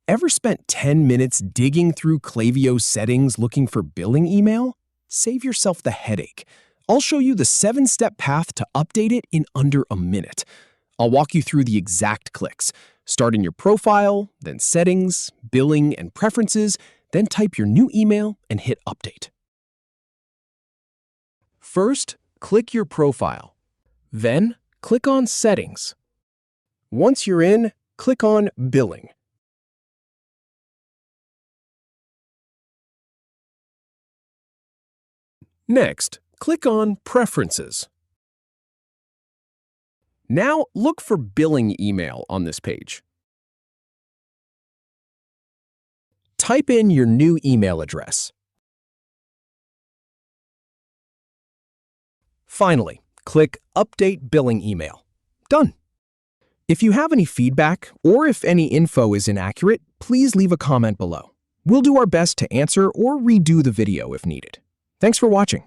Ever spent 10 minutes digging through Klaviyo settings looking for billing email? Save yourself the headache. I'll show you the 7-step path to update it in under a minute. I'll walk you through the exact clicks. Start in your profile, then settings, billing, and preferences, then type your new email and hit update. First, click your profile. Then, click on Settings. Once you're in, click on Billing. Next, click on Preferences. Now look for billing email on this page. Type in your new email address. Finally, click Update Billing Email. Done. If you have any feedback or if any info is inaccurate, please leave a comment below. We'll do our best to answer or redo the video if needed. Thanks for watching.